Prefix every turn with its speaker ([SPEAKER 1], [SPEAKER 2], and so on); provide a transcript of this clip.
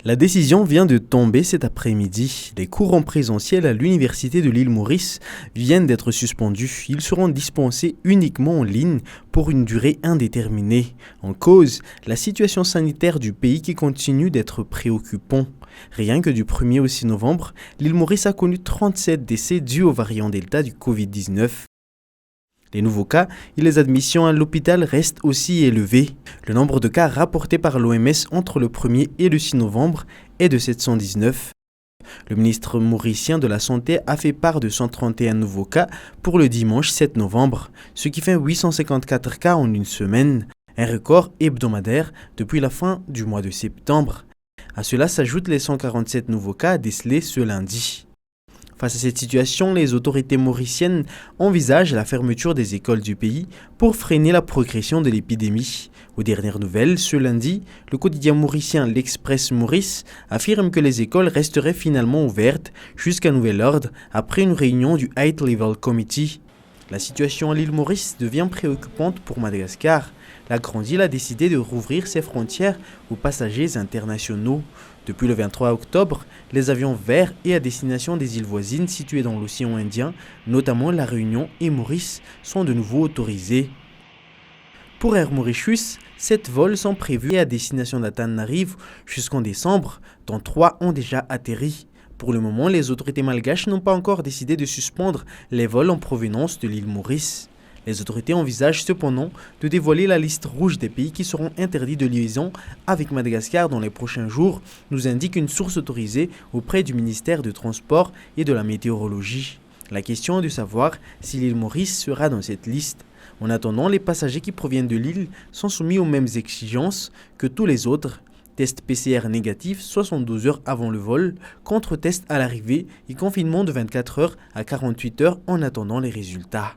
[SPEAKER 1] La décision vient de tomber cet après-midi. Les cours en présentiel à l'Université de l'île Maurice viennent d'être suspendus. Ils seront dispensés uniquement en ligne pour une durée indéterminée. En cause, la situation sanitaire du pays qui continue d'être préoccupant. Rien que du 1er au 6 novembre, l'île Maurice a connu 37 décès dus au variant Delta du Covid-19. Les nouveaux cas et les admissions à l'hôpital restent aussi élevés. Le nombre de cas rapportés par l'OMS entre le 1er et le 6 novembre est de 719. Le ministre mauricien de la Santé a fait part de 131 nouveaux cas pour le dimanche 7 novembre, ce qui fait 854 cas en une semaine, un record hebdomadaire depuis la fin du mois de septembre. À cela s'ajoutent les 147 nouveaux cas décelés ce lundi. Face à cette situation, les autorités mauriciennes envisagent la fermeture des écoles du pays pour freiner la progression de l'épidémie. Aux dernières nouvelles, ce lundi, le quotidien mauricien L'Express Maurice affirme que les écoles resteraient finalement ouvertes jusqu'à nouvel ordre après une réunion du High Level Committee. La situation à l'île Maurice devient préoccupante pour Madagascar. La grande île a décidé de rouvrir ses frontières aux passagers internationaux. Depuis le 23 octobre, les avions vers et à destination des îles voisines situées dans l'océan Indien, notamment La Réunion et Maurice, sont de nouveau autorisés. Pour Air Mauritius, 7 vols sont prévus à destination d'Antananarivo jusqu'en décembre, dont 3 ont déjà atterri. Pour le moment, les autorités malgaches n'ont pas encore décidé de suspendre les vols en provenance de l'île Maurice. Les autorités envisagent cependant de dévoiler la liste rouge des pays qui seront interdits de liaison avec Madagascar dans les prochains jours, nous indique une source autorisée auprès du ministère du Transport et de la Météorologie. La question est de savoir si l'île Maurice sera dans cette liste. En attendant, les passagers qui proviennent de l'île sont soumis aux mêmes exigences que tous les autres. Test PCR négatif 72 heures avant le vol, contre-test à l'arrivée et confinement de 24 heures à 48 heures en attendant les résultats.